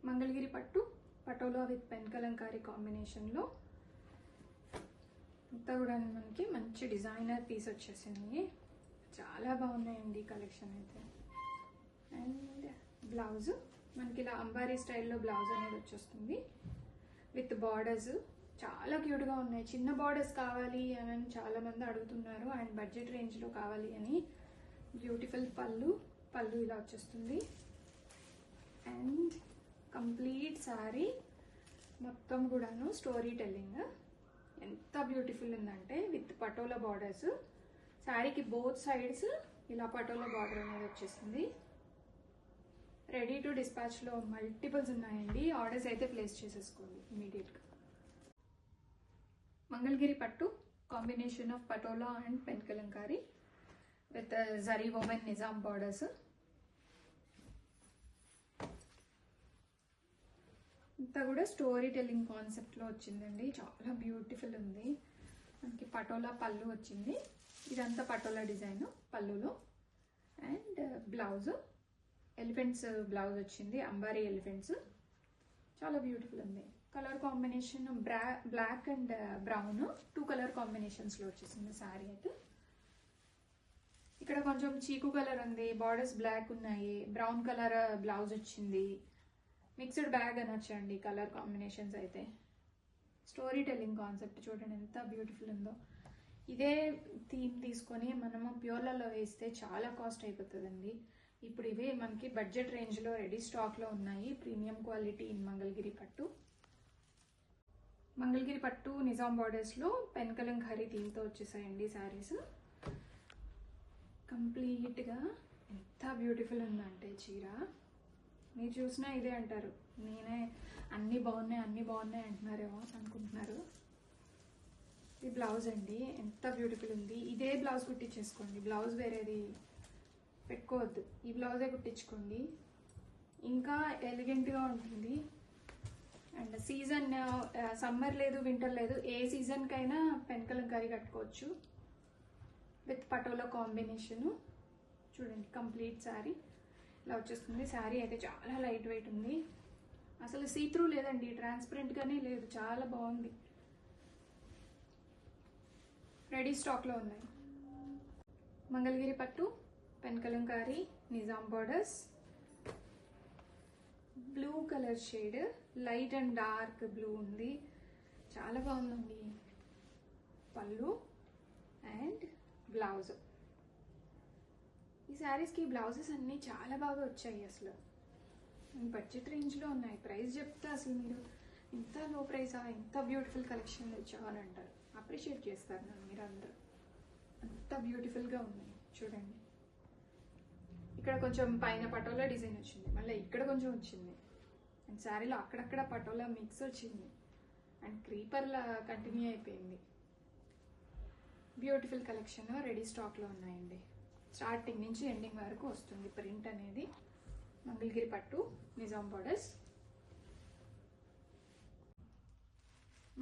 మంగళగిరి పట్టు patola with pen Kalamkari కాంబినేషన్లో అంతా కూడా మనకి మంచి డిజైనర్ పీస్ వచ్చేసింది. చాలా బాగున్నాయండి కలెక్షన్ అయితే. అండ్ బ్లౌజ్ మనకి ఇలా అంబారీ స్టైల్లో బ్లౌజ్ అనేది వచ్చేస్తుంది విత్ బార్డర్స్. చాలా క్యూట్గా ఉన్నాయి. చిన్న బార్డర్స్ కావాలి అని చాలామంది అడుగుతున్నారు అండ్ బడ్జెట్ రేంజ్లో కావాలి అని. బ్యూటిఫుల్ పళ్ళు ఇలా వచ్చేస్తుంది. అండ్ కంప్లీట్ శారీ మొత్తం కూడాను స్టోరీ టెల్లింగ్. ఎంత బ్యూటిఫుల్ ఉందంటే విత్ పటోలా బార్డర్స్. శారీకి బోత్ సైడ్స్ ఇలా పటోలా బార్డర్ అనేది వచ్చేసింది. రెడీ టు డిస్పాచ్లో మల్టిపుల్స్ ఉన్నాయండి. ఆర్డర్స్ అయితే ప్లేస్ చేసేసుకోండి ఇమీడియట్గా. మంగళగిరి పట్టు combination of patola and pen Kalamkari with zari woven Nizam borders. ఇంతా కూడా స్టోరీ టెల్లింగ్ కాన్సెప్ట్లో వచ్చిందండి. చాలా బ్యూటిఫుల్ ఉంది. మనకి పటోలా పళ్ళు వచ్చింది. ఇదంతా పటోలా డిజైన్ పళ్ళులో. అండ్ బ్లౌజ్ ఎలిఫెంట్స్ బ్లౌజ్ వచ్చింది. అంబారీ ఎలిఫెంట్స్. చాలా బ్యూటిఫుల్ ఉంది. Colour combination black and brown 2 colour కాంబినేషన్స్లో వచ్చేసింది శారీ అయితే. ఇక్కడ కొంచెం చీకు కలర్ ఉంది. బార్డర్స్ బ్లాక్ ఉన్నాయి. బ్రౌన్ కలర్ బ్లౌజ్ వచ్చింది. మిక్స్డ్ బ్యాగ్ అనొచ్చండి కలర్ కాంబినేషన్స్ అయితే. స్టోరీ టెల్లింగ్ కాన్సెప్ట్ చూడండి ఎంత బ్యూటిఫుల్ ఉందో. ఇదే థీమ్ తీసుకొని మనము ప్యూర్లలో వేస్తే చాలా కాస్ట్ అయిపోతుందండి. ఇప్పుడు ఇవే మనకి బడ్జెట్ రేంజ్లో రెడీ స్టాక్లో ఉన్నాయి. ప్రీమియం క్వాలిటీ ఇన్ మంగళగిరి పట్టు. మంగళగిరి పట్టు నిజాం బార్డర్స్లో పెన్ కలంకారీ థీమ్తో వచ్చేసాయండి శారీస్. కంప్లీట్గా ఎంత బ్యూటిఫుల్ ఉందంటే చీర. మీరు చూసినా ఇదే అంటారు. నేనే అన్నీ బాగున్నాయి అంటున్నారేమో అనుకుంటున్నారు. ఇది బ్లౌజ్ అండి. ఎంత బ్యూటిఫుల్ ఉంది. ఇదే బ్లౌజ్ కుట్టించేసుకోండి. బ్లౌజ్ వేరేది పెట్టుకోవద్దు. ఈ బ్లౌజే కుట్టించుకోండి. ఇంకా ఎలిగెంట్గా ఉంటుంది. అండ్ సీజన్ సమ్మర్ లేదు వింటర్ లేదు, ఏ సీజన్కైనా పెన్ కలంకారీ కట్టుకోవచ్చు విత్ పటోలా కాంబినేషను. చూడండి కంప్లీట్ శారీ ఇలా వచ్చేస్తుంది. శారీ అయితే చాలా లైట్ వెయిట్ ఉంది. అసలు సీ త్రూ లేదండి. ట్రాన్స్పరెంట్గానే లేదు. చాలా బాగుంది. రెడీ స్టాక్లో ఉన్నాయి. మంగళగిరి పట్టు pen Kalamkari Nizam borders. Blue colour shade light and dark blue ఉంది. చాలా బాగుందండి. పళ్ళు అండ్ బ్లౌజ్. ఈ శారీస్కి బ్లౌజెస్ అన్నీ చాలా బాగా వచ్చాయి. అసలు బడ్జెట్ రేంజ్లో ఉన్నాయి. ప్రైస్ చెప్తే అసలు మీరు ఇంత లో ప్రైసా, ఇంత బ్యూటిఫుల్ కలెక్షన్ వచ్చావు అని అంటారు. అప్రిషియేట్ చేస్తారు నన్ను మీరు అందరూ. అంత బ్యూటిఫుల్గా ఉన్నాయి చూడండి. ఇక్కడ కొంచెం పైన పటోలా డిజైన్ వచ్చింది. మళ్ళీ ఇక్కడ కొంచెం వచ్చింది. అండ్ శారీలో అక్కడక్కడ పటోలా మిక్స్ వచ్చింది. అండ్ క్రీపర్లా కంటిన్యూ అయిపోయింది. బ్యూటిఫుల్ కలెక్షన్ రెడీ స్టాక్లో ఉన్నాయండి. స్టార్టింగ్ నుంచి ఎండింగ్ వరకు వస్తుంది ప్రింట్ అనేది. మంగళగిరి పట్టు నిజాం బార్డర్స్.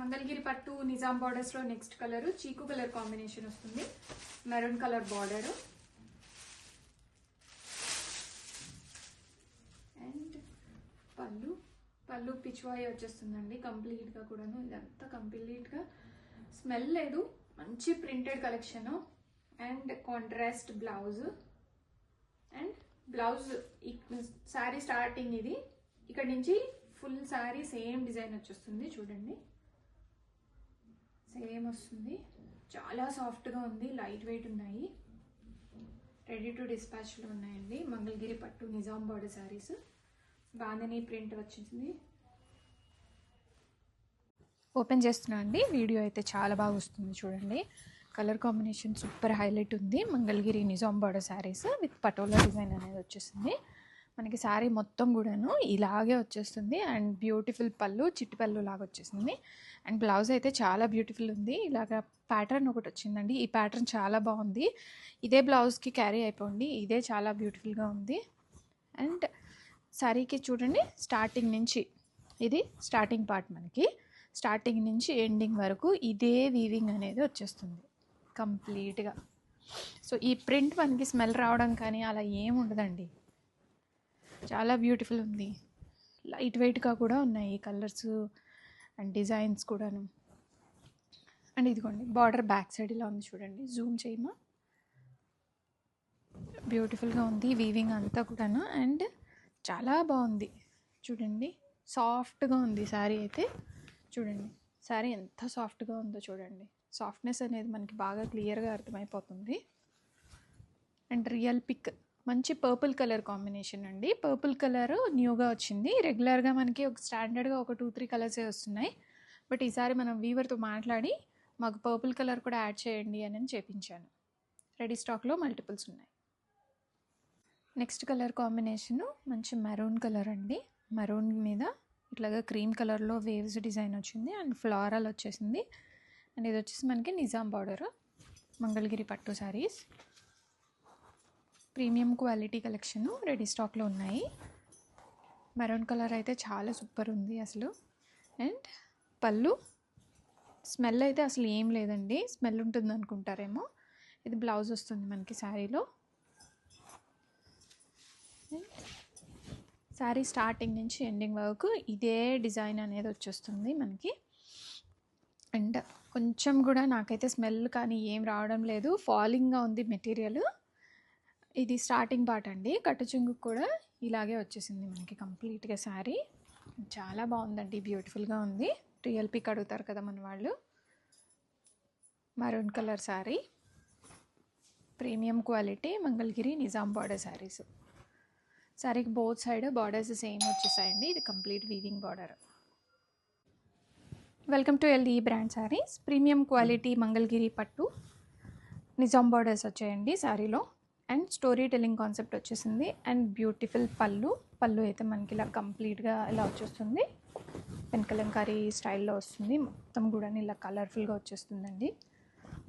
మంగళగిరి పట్టు నిజాం బార్డర్స్లో నెక్స్ట్ కలర్ చీకు కలర్ కాంబినేషన్ వస్తుంది. Maroon colour border. అండ్ పళ్ళు పిచ్వాయి వచ్చేస్తుందండి కంప్లీట్గా కూడాను. ఇదంతా కంప్లీట్గా స్మెల్ లేదు. మంచి printed collection. And contrast blouse. And blouse sari starting ఇది. ఇక్కడ నుంచి ఫుల్ శారీ సేమ్ డిజైన్ వచ్చేస్తుంది. చూడండి సేమ్ వస్తుంది. చాలా సాఫ్ట్గా ఉంది. లైట్ వెయిట్ ఉన్నాయి. రెడీ టు డిస్పాచ్లో ఉన్నాయండి. మంగళగిరి పట్టు నిజాం బార్డర్ శారీస్. బాందిని ప్రింట్ వచ్చింది. ఓపెన్ చేస్తున్నా అండి. వీడియో అయితే చాలా బాగా వస్తుంది చూడండి. కలర్ కాంబినేషన్ సూపర్ హైలైట్ ఉంది. Mangalagiri Nizam border saris with patola design అనేది వచ్చేసింది. మనకి శారీ మొత్తం కూడాను ఇలాగే వచ్చేస్తుంది. అండ్ బ్యూటిఫుల్ పళ్ళు చిట్టి పళ్ళు లాగా వచ్చేసింది. అండ్ బ్లౌజ్ అయితే చాలా బ్యూటిఫుల్ ఉంది. ఇలాగ ప్యాటర్న్ ఒకటి వచ్చిందండి. ఈ ప్యాటర్న్ చాలా బాగుంది. ఇదే బ్లౌజ్కి క్యారీ అయిపోండి. ఇదే చాలా బ్యూటిఫుల్గా ఉంది. అండ్ శారీకి చూడండి స్టార్టింగ్ నుంచి ఇది స్టార్టింగ్ పార్ట్. మనకి స్టార్టింగ్ నుంచి ఎండింగ్ వరకు ఇదే వీవింగ్ అనేది వచ్చేస్తుంది కంప్లీట్గా. సో ఈ ప్రింట్ మనకి స్మెల్ రావడం కానీ అలా ఏమి ఉండదండి. చాలా బ్యూటిఫుల్ ఉంది. లైట్ వెయిట్గా కూడా ఉన్నాయి ఈ కలర్స్ అండ్ డిజైన్స్ కూడాను. అండ్ ఇదిగోండి బార్డర్ బ్యాక్ సైడ్ ఇలా ఉంది చూడండి, జూమ్ చేయమా, బ్యూటిఫుల్గా ఉంది వీవింగ్ అంతా కూడాను. అండ్ చాలా బాగుంది చూడండి, సాఫ్ట్గా ఉంది శారీ అయితే. చూడండి శారీ ఎంత సాఫ్ట్గా ఉందో చూడండి, సాఫ్ట్నెస్ అనేది మనకి బాగా క్లియర్గా అర్థమైపోతుంది. అండ్ రియల్ పిక్ మంచి పర్పుల్ కలర్ కాంబినేషన్ అండి. పర్పుల్ కలర్ న్యూగా వచ్చింది. రెగ్యులర్గా మనకి ఒక స్టాండర్డ్గా ఒక 2-3 కలర్సే వస్తున్నాయి. బట్ ఈసారి మనం వీవర్తో మాట్లాడి మాకు పర్పుల్ కలర్ కూడా యాడ్ చేయండి అని చేపించాను. రెడీ స్టాక్లో మల్టిపుల్స్ ఉన్నాయి. నెక్స్ట్ కలర్ కాంబినేషను మంచి మెరూన్ కలర్ అండి. మెరూన్ మీద ఇట్లాగా క్రీమ్ కలర్లో వేవ్స్ డిజైన్ వచ్చింది అండ్ ఫ్లోరల్ వచ్చేసింది. అండ్ ఇది వచ్చేసి మనకి నిజాం బార్డర్, మంగళగిరి పట్టు saris, premium quality collection ready స్టాక్లో ఉన్నాయి. మెరూన్ కలర్ అయితే చాలా సూపర్ ఉంది అసలు. అండ్ పళ్ళు స్మెల్ అయితే అసలు ఏం లేదండి, స్మెల్ ఉంటుంది అనుకుంటారేమో. ఇది బ్లౌజ్ వస్తుంది మనకి శారీలో. శారీ స్టార్టింగ్ నుంచి ఎండింగ్ వరకు ఇదే డిజైన్ అనేది వచ్చేస్తుంది మనకి. అండ్ కొంచెం కూడా నాకైతే స్మెల్ కానీ ఏం రావడం లేదు, ఫాలింగ్గా ఉంది మెటీరియల్. ఇది స్టార్టింగ్ పార్ట్ అండి. కట్టు చెంగు కూడా ఇలాగే వచ్చేసింది మనకి కంప్లీట్గా శారీ. చాలా బాగుందండి, బ్యూటిఫుల్గా ఉంది. రియల్ పిక్ అడుగుతారు కదా మన వాళ్ళు. Maroon colour sari, premium quality Mangalagiri Nizam border saris. శారీకి బోత్ సైడ్ బార్డర్స్ సేమ్ వచ్చేసాయండి. ఇది complete weaving border. Welcome to LE brand saris. Premium quality Mangalagiri పట్టు నిజాం బార్డర్స్ వచ్చాయండి శారీలో. అండ్ స్టోరీ టెల్లింగ్ కాన్సెప్ట్ వచ్చేసింది. అండ్ బ్యూటిఫుల్ పళ్ళు అయితే మనకి ఇలా కంప్లీట్గా ఇలా వచ్చేస్తుంది. పెన్కలంకారీ స్టైల్లో వస్తుంది. మొత్తం కూడా ఇలా కలర్ఫుల్గా వచ్చేస్తుందండి.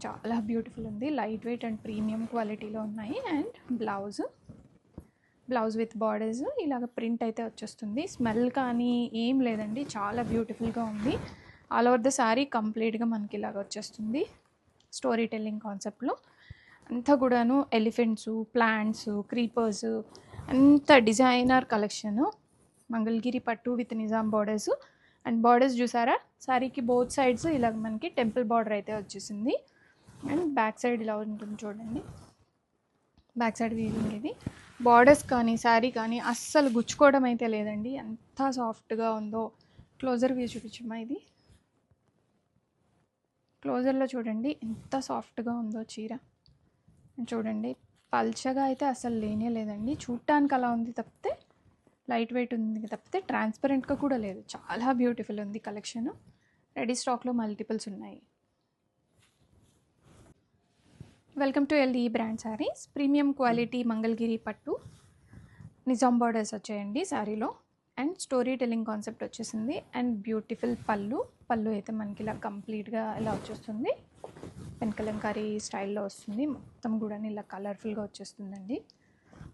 చాలా బ్యూటిఫుల్ ఉంది. లైట్ వెయిట్ అండ్ ప్రీమియం క్వాలిటీలో ఉన్నాయి. అండ్ బ్లౌజ్ విత్ బార్డర్స్ ఇలాగ ప్రింట్ అయితే వచ్చేస్తుంది. స్మెల్ కానీ ఏం లేదండి, చాలా బ్యూటిఫుల్గా ఉంది. ఆల్ ఓవర్ ద శారీ కంప్లీట్గా మనకి ఇలాగ వచ్చేస్తుంది స్టోరీ టెల్లింగ్ కాన్సెప్ట్లో. అంతా కూడాను ఎలిఫెంట్స్, ప్లాంట్స్, క్రీపర్స్, అంత డిజైనర్ కలెక్షను. మంగళగిరి పట్టు with Nizam borders. And borders చూసారా, శారీకి బోత్ సైడ్స్ ఇలాగ మనకి టెంపుల్ బార్డర్ అయితే వచ్చేసింది. అండ్ బ్యాక్ సైడ్ ఇలా ఉంటుంది చూడండి, బ్యాక్ సైడ్ వీవింగ్. ఇది బార్డర్స్ కానీ శారీ కానీ అస్సలు గుచ్చుకోవడం అయితే లేదండి, ఎంత సాఫ్ట్గా ఉందో. క్లోజర్ వ్యూ చూపించమ్మా. ఇది క్లోజర్లో చూడండి ఎంత సాఫ్ట్గా ఉందో చీర. చూడండి పల్చగా అయితే అసలు లేనే లేదండి, చూడటానికి అలా ఉంది తప్పితే, లైట్ వెయిట్ ఉంది తప్పితే ట్రాన్స్పరెంట్గా కూడా లేదు. చాలా బ్యూటిఫుల్ ఉంది కలెక్షన్. రెడీ స్టాక్లో మల్టిపుల్స్ ఉన్నాయి. Welcome to LE brand saris. Premium quality Mangalagiri పట్టు నిజాం బార్డర్స్ వచ్చాయండి శారీలో. అండ్ స్టోరీ టెల్లింగ్ కాన్సెప్ట్ వచ్చేసింది. అండ్ బ్యూటిఫుల్ పళ్ళు అయితే మనకి ఇలా కంప్లీట్గా ఇలా వచ్చేస్తుంది. పెన్కలంకారీ స్టైల్లో వస్తుంది. మొత్తం కూడా ఇలా కలర్ఫుల్గా వచ్చేస్తుందండి.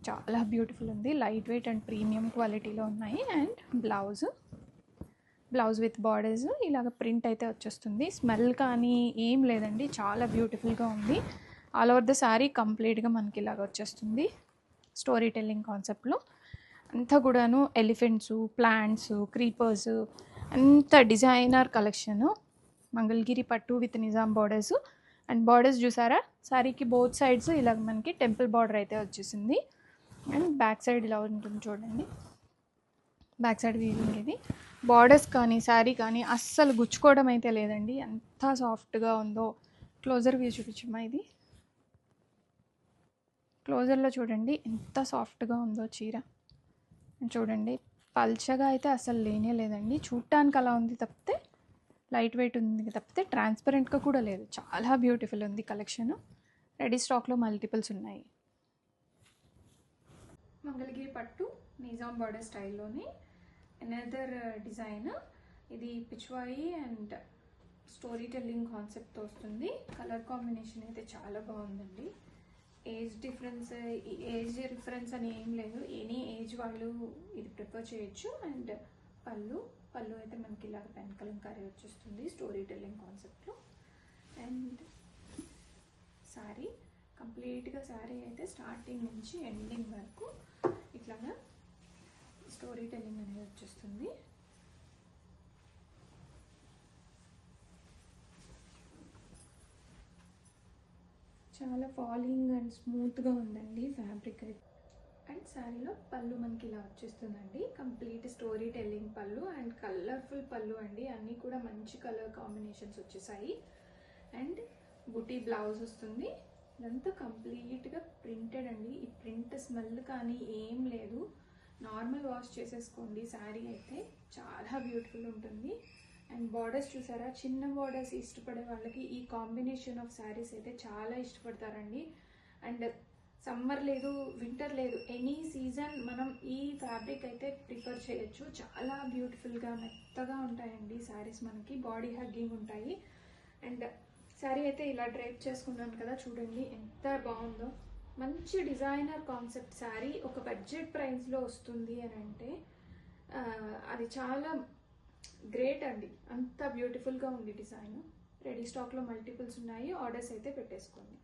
చాలా బ్యూటిఫుల్ ఉంది. లైట్ వెయిట్ అండ్ ప్రీమియం క్వాలిటీలో ఉన్నాయి. అండ్ బ్లౌజ్ విత్ బార్డర్స్ ఇలాగ ప్రింట్ అయితే వచ్చేస్తుంది. స్మెల్ కానీ ఏం లేదండి, చాలా బ్యూటిఫుల్గా ఉంది. ఆల్ ఓవర్ ద శారీ కంప్లీట్గా మనకి ఇలాగ వచ్చేస్తుంది స్టోరీ టెల్లింగ్ కాన్సెప్ట్లో. అంతా కూడాను ఎలిఫెంట్స్, ప్లాంట్స్, క్రీపర్స్, అంత డిజైనర్ కలెక్షను. మంగళగిరి పట్టు with Nizam borders. And borders చూసారా, శారీకి బోత్ సైడ్స్ ఇలాగ మనకి టెంపుల్ బార్డర్ అయితే వచ్చేసింది. అండ్ బ్యాక్ సైడ్ ఇలా ఉంటుంది చూడండి, బ్యాక్ సైడ్ వీవింగ్. ఇది బార్డర్స్ కానీ శారీ కానీ అస్సలు గుచ్చుకోవడం అయితే లేదండి, ఎంత సాఫ్ట్గా ఉందో. క్లోజర్ వ్యూ చూపించమ్మా. ఇది క్లోజర్లో చూడండి ఎంత సాఫ్ట్గా ఉందో చీర. చూడండి పల్చగా అయితే అసలు లేనే లేదండి, చూడటానికి అలా ఉంది తప్పితే, లైట్ వెయిట్ ఉంది తప్పితే ట్రాన్స్పరెంట్గా కూడా లేదు. చాలా బ్యూటిఫుల్ ఉంది కలెక్షన్. రెడీ స్టాక్లో మల్టిపుల్స్ ఉన్నాయి. మంగళగిరి పట్టు నిజాం బార్డర్ స్టైల్లోనే అనదర్ డిజైన్. ఇది పిచ్వాయి అండ్ స్టోరీ టెల్లింగ్ కాన్సెప్ట్తో వస్తుంది. కలర్ కాంబినేషన్ అయితే చాలా బాగుందండి. ఏజ్ డిఫరెన్స్ అని ఏం లేదు, ఎనీ ఏజ్ వాళ్ళు ఇది ప్రిఫర్ చేయొచ్చు. అండ్ పళ్ళు అయితే మనకి ఇలాగ పెన్ కలంకారీ వచ్చేస్తుంది స్టోరీ టెల్లింగ్ కాన్సెప్ట్లో. అండ్ శారీ కంప్లీట్గా శారీ అయితే స్టార్టింగ్ నుంచి ఎండింగ్ వరకు ఇట్లాగా స్టోరీ టెల్లింగ్ అనేది వచ్చేస్తుంది. చాలా ఫాలింగ్ అండ్ స్మూత్గా ఉందండి ఫ్యాబ్రిక్ అయితే. అండ్ శారీలో పళ్ళు మనకి ఇలా వచ్చేస్తుందండి. కంప్లీట్ స్టోరీ టెల్లింగ్ పళ్ళు అండ్ కలర్ఫుల్ పళ్ళు అండి. అన్నీ కూడా మంచి కలర్ కాంబినేషన్స్ వచ్చేసాయి. అండ్ బుటీ బ్లౌజ్ వస్తుంది. ఇదంతా కంప్లీట్గా ప్రింటెడ్ అండి. ఈ ప్రింట్ స్మెల్ కానీ ఏం లేదు. నార్మల్ వాష్ చేసేసుకోండి. శారీ అయితే చాలా బ్యూటిఫుల్ ఉంటుంది. అండ్ బార్డర్స్ చూసారా, చిన్న బార్డర్స్ ఇష్టపడే వాళ్ళకి ఈ కాంబినేషన్ ఆఫ్ శారీస్ అయితే చాలా ఇష్టపడతారండి. అండ్ సమ్మర్ లేదు, వింటర్ లేదు, ఎనీ సీజన్ మనం ఈ ఫ్యాబ్రిక్ అయితే ప్రిఫర్ చేయొచ్చు. చాలా బ్యూటిఫుల్గా మెత్తగా ఉంటాయండి శారీస్. మనకి బాడీ హగ్గింగ్ ఉంటాయి. అండ్ శారీ అయితే ఇలా డ్రైప్ చేసుకున్నాను కదా, చూడండి ఎంత బాగుందో. మంచి డిజైనర్ కాన్సెప్ట్ శారీ ఒక బడ్జెట్ ప్రైస్లో వస్తుంది అని అంటే అది చాలా గ్రేట్ అండి. అంత బ్యూటిఫుల్గా ఉంది డిజైన్. రెడీ స్టాక్లో మల్టిపుల్స్ ఉన్నాయి. ఆర్డర్స్ అయితే పెట్టేసుకోండి.